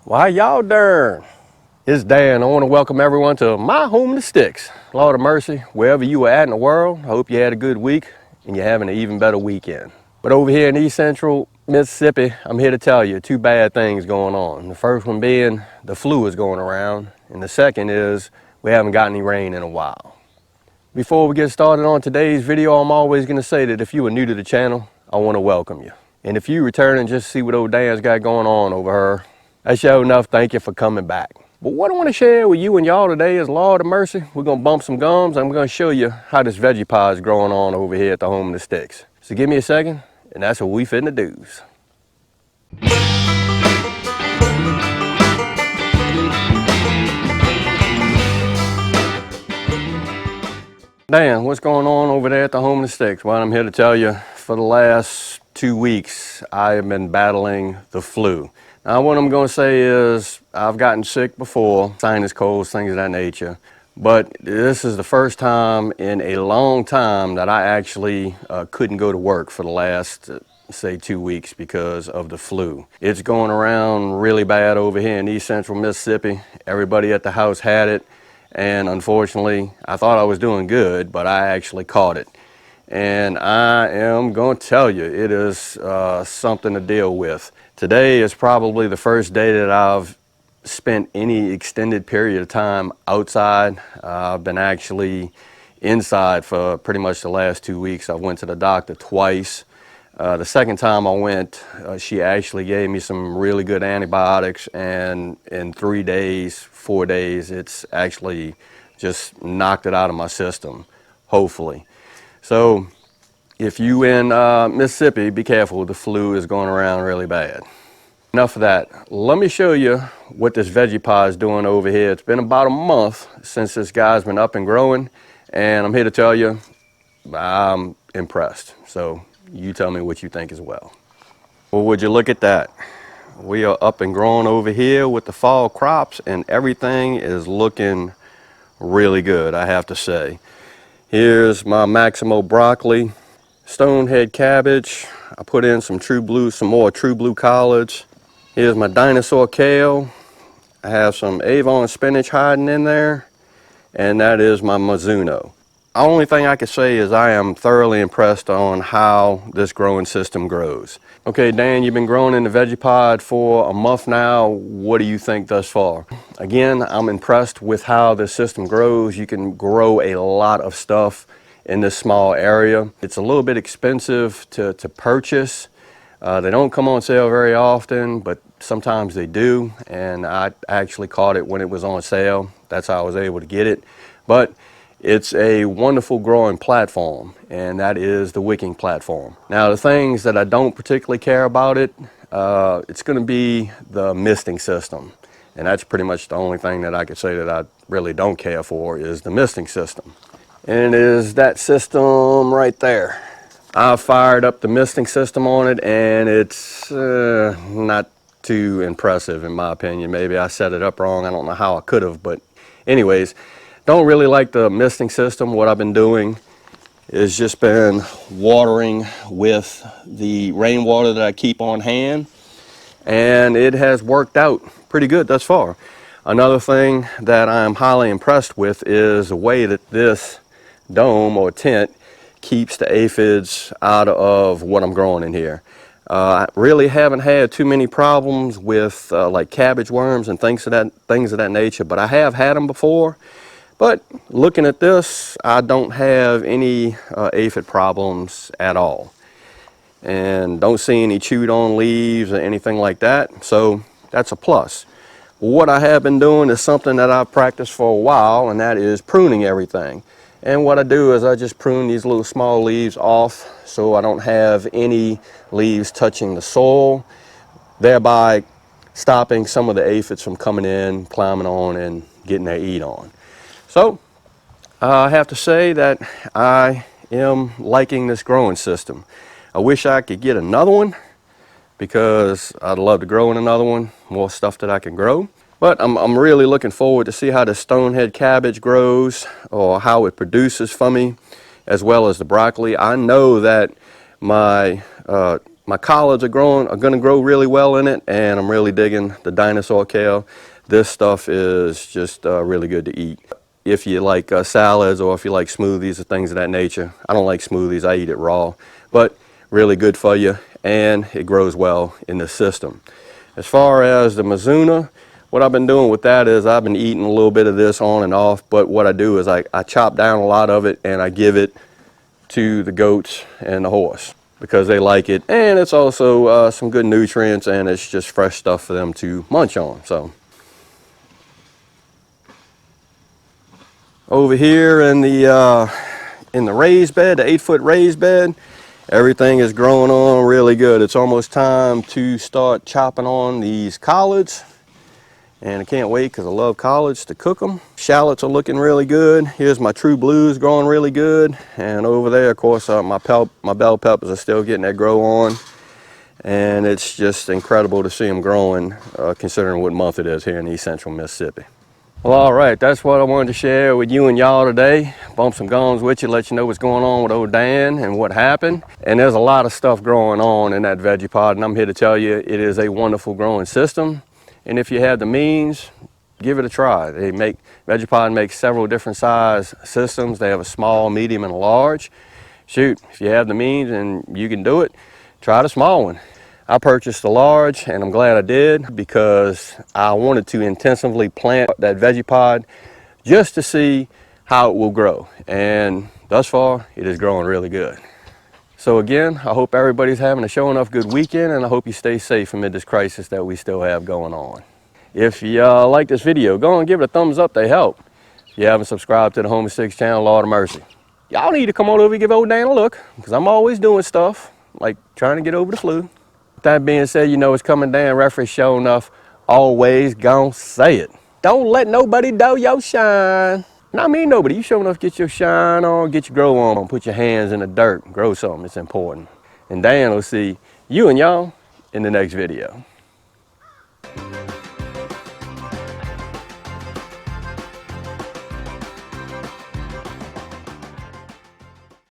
Why y'all darn? It's Dan. I want to welcome everyone to my home in the sticks. Lord of mercy, wherever you are at in the world, I hope you had a good week and you're having an even better weekend. But over here in East Central Mississippi, I'm here to tell you two bad things going on. The first one being the flu is going around, and the second is we haven't gotten any rain in a while. Before we get started on today's video, I'm always going to say that if you are new to the channel, I want to welcome you. And if you return and just see what old Dan's got going on over her, that's sure enough, thank you for coming back. But what I want to share with you and y'all today is, Lord of mercy, we're going to bump some gums. I'm going to show you how this Vegepod is growing on over here at the home of the sticks. So give me a second, and that's what we finna do's. Dan, what's going on over there at the home of the sticks? Well, I'm here to tell you, for the last 2 weeks, I have been battling the flu. Now, what I'm going to say is I've gotten sick before, sinus colds, things of that nature. But this is the first time in a long time that I actually couldn't go to work for the last, say, 2 weeks because of the flu. It's going around really bad over here in East Central Mississippi. Everybody at the house had it. And unfortunately, I thought I was doing good, but I actually caught it. And I am going to tell you, it is something to deal with. Today is probably the first day that I've spent any extended period of time outside. I've been actually inside for pretty much the last 2 weeks. I went to the doctor twice. The second time I went, she actually gave me some really good antibiotics, and in 3 days, 4 days, it's actually just knocked it out of my system, hopefully. So if you in Mississippi, be careful, the flu is going around really bad. Enough of that. Let me show you what this Vegepod is doing over here. It's been about a month since this guy's been up and growing, and I'm here to tell you, I'm impressed. So you tell me what you think as well. Well, would you look at that? We are up and growing over here with the fall crops, and everything is looking really good, I have to say. Here's my Maximo broccoli, stonehead cabbage. I put in some more true blue collards. Here's my dinosaur kale. I have some Avon spinach hiding in there, and that is my Mizuno. The only thing I can say is I am thoroughly impressed on how this growing system grows. Okay, Dan, you've been growing in the Vegepod for a month now. What do you think thus far? Again, I'm impressed with how this system grows. You can grow a lot of stuff in this small area. It's a little bit expensive to purchase. They don't come on sale very often, but sometimes they do. And I actually caught it when it was on sale. That's how I was able to get it. But it's a wonderful growing platform, and that is the wicking platform. Now, the things that I don't particularly care about it, it's going to be the misting system. And that's pretty much the only thing that I could say that I really don't care for is the misting system. And it is that system right there. I fired up the misting system on it, and it's not too impressive in my opinion. Maybe I set it up wrong. I don't know how I could have, but anyways, don't really like the misting system. What I've been doing is just been watering with the rainwater that I keep on hand, and it has worked out pretty good thus far. Another thing that I'm highly impressed with is the way that this dome or tent keeps the aphids out of what I'm growing in here. I really haven't had too many problems with like cabbage worms and things of that nature, but I have had them before. But looking at this, I don't have any aphid problems at all. And don't see any chewed on leaves or anything like that. So that's a plus. What I have been doing is something that I've practiced for a while, and that is pruning everything. And what I do is I just prune these little small leaves off so I don't have any leaves touching the soil, thereby stopping some of the aphids from coming in, climbing on, and getting their eat on. So I have to say that I am liking this growing system. I wish I could get another one because I'd love to grow in another one, more stuff that I can grow. But I'm really looking forward to see how the stonehead cabbage grows or how it produces for me, as well as the broccoli. I know that my My collards are going to grow really well in it, and I'm really digging the dinosaur kale. This stuff is just really good to eat. If you like salads, or if you like smoothies or things of that nature. I don't like smoothies, I eat it raw, but really good for you, and it grows well in the system. As far as the Mizuna, what I've been doing with that is I've been eating a little bit of this on and off, but what I do is I chop down a lot of it and I give it to the goats and the horse because they like it, and it's also some good nutrients, and it's just fresh stuff for them to munch on. So over here in the raised bed, the 8-foot raised bed, everything is growing on really good. It's almost time to start chopping on these collards, and I can't wait because I love collards to cook them. Shallots are looking really good. Here's my true blues growing really good, and over there, of course, my bell peppers are still getting that grow on, and it's just incredible to see them growing considering what month it is here in East Central Mississippi. Well, all right, that's what I wanted to share with you and y'all today. Bump some gums with you, let you know what's going on with old Dan and what happened. And there's a lot of stuff growing on in that Vegepod, and I'm here to tell you it is a wonderful growing system. And if you have the means, give it a try. Vegepod makes several different size systems. They have a small, medium, and a large. Shoot, if you have the means and you can do it, try the small one. I purchased the large, and I'm glad I did because I wanted to intensively plant that Vegepod just to see how it will grow. And thus far, it is growing really good. So again, I hope everybody's having a show enough good weekend, and I hope you stay safe amid this crisis that we still have going on. If you like this video, go and give it a thumbs up, they help. If you haven't subscribed to the Home Sticks channel, Lord of mercy. Y'all need to come on over and give old Dan a look, because I'm always doing stuff, like trying to get over the flu. With that being said, you know it's coming down, referee show enough, always gon' say it. Don't let nobody do your shine. Not me, nobody. You sure enough get your shine on, get your grow on, put your hands in the dirt, grow something. It's important. And Dan will see you and y'all in the next video.